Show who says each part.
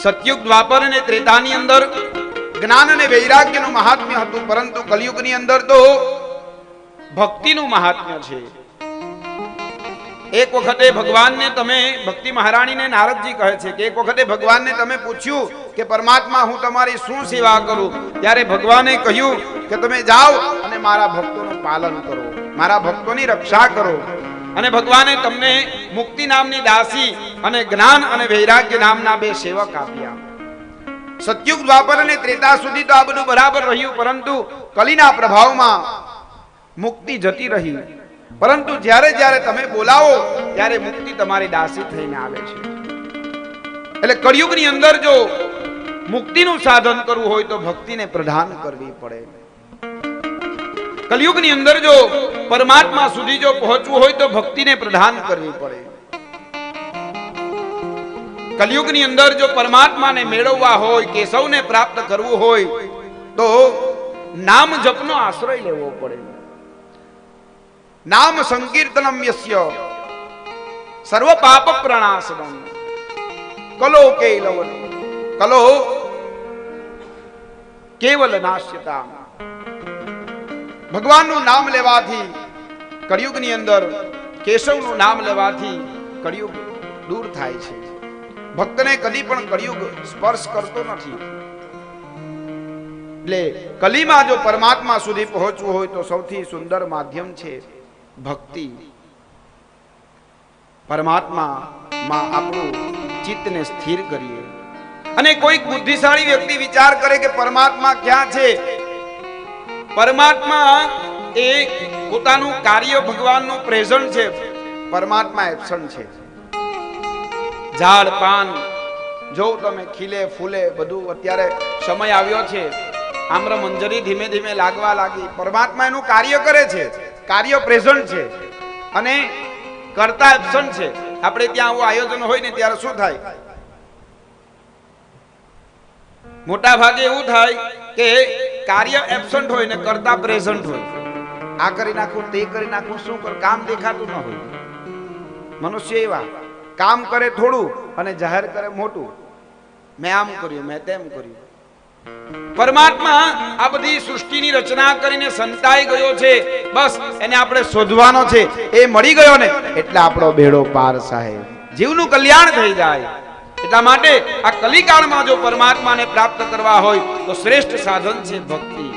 Speaker 1: સતયુગ દ્વાપર અને ત્રેતાની અંદર જ્ઞાન અને વૈરાગ્યનું મહાત્મ્ય હતું, પરંતુ કલિયુગની અંદર તો ભક્તિનું મહાત્મ્ય છે. એક વખતે ભગવાનને તમે, ભક્તિ મહારાણીને નારદજી કહે છે કે એક વખતે ભગવાનને તમે પૂછ્યું કે પરમાત્મા હું તમારી શું સેવા કરું, ત્યારે ભગવાને કહ્યું કે તમે જાઓ અને મારા ભક્તોનું પાલન કરો, મારા ભક્તોની રક્ષા કરો. અને ભગવાને તમને મુક્તિ નામની દાસી અને જ્ઞાન અને વૈરાગ્ય નામના બે સેવક આપ્યા. સતયુગ દ્વાપર અને ત્રેતા સુધી તો આ બધું બરાબર રહ્યું, પરંતુ કલીના પ્રભાવમાં મુક્તિ જતી રહી. પરંતુ જ્યારે જ્યારે તમે બોલાવો ત્યારે મુક્તિ તમારી દાસી થઈને આવે છે. એટલે કળિયુગની અંદર જો મુક્તિનું સાધન કરવું હોય તો ભક્તિને પ્રધાન કરવી પડે. કલિયુગની અંદર જો પરમાત્મા સુધી જો પહોંચવું હોય તો ભક્તિને પ્રધાન કરવી પડે. કલિયુગની અંદર જો પરમાત્માને મેળવવા હોય, કેશવને પ્રાપ્ત કરવું હોય તો નામ જપનો આશ્રય લેવો પડે. નામ સંકીર્તનમ યસ્ય સર્વ પાપ પ્રણાશનમ કલો કેવલ નાશ્યતા. ભગવાનનું નામ લેવાથી કળિયુગની અંદર, કેશવનું નામ લેવાથી કળિયુગ દૂર થાય છે. ભક્તને કદી પણ કળિયુગ સ્પર્શ કરતો નથી. એટલે કલીમાં જો પરમાત્મા સુધી પહોંચવું હોય તો સૌથી સુંદર માધ્યમ છે ભક્તિ. પરમાત્મામાં આપણું ચિત્તને સ્થિર કરીએ. અને કોઈક બુદ્ધિશાળી વ્યક્તિ વિચાર કરે કે પરમાત્મા ક્યાં છે, પરમાત્મા એ પોતાનું કાર્ય ભગવાનનું પ્રેઝન્ટ છે, પરમાત્મા એબ્સન્ટ છે. ઝાડ પાન જો તમે ખીલે ફૂલે બધું, અત્યારે સમય આવ્યો છે આમ્ર મંજરી ધીમે ધીમે લાગવા લાગી. પરમાત્મા એનું કાર્ય કરે છે, કાર્ય પ્રેઝન્ટ છે અને કરતા એબ્સન્ટ છે. આપણે ત્યાં આવું આયોજન હોય ને ત્યારે શું થાય, મોટા ભાગે એવું થાય કે કાર્ય એબ્સન્ટ હોય ને કરતા પ્રેઝન્ટ હોય. આ કરી નાખું, તે કરી નાખું, શું કર, કામ દેખાતું ન હોય. મનુષ્ય એવા કામ કરે થોડું અને જાહેર કરે મોટું. મેં આમ કર્યું, મેં તેમ કર્યું. પરમાત્મા આ બધી સૃષ્ટિની રચના કરીને સંતાઈ ગયો છે, બસ એને આપણે શોધવાનો છે. એ મળી ગયો ને એટલે આપણો બેડો પાર, સાહેબ, જીવનું કલ્યાણ થઈ જાય. એટલા માટે આ કલિકાળમાં જો પરમાત્માને પ્રાપ્ત કરવા હોય તો શ્રેષ્ઠ સાધન છે ભક્તિ.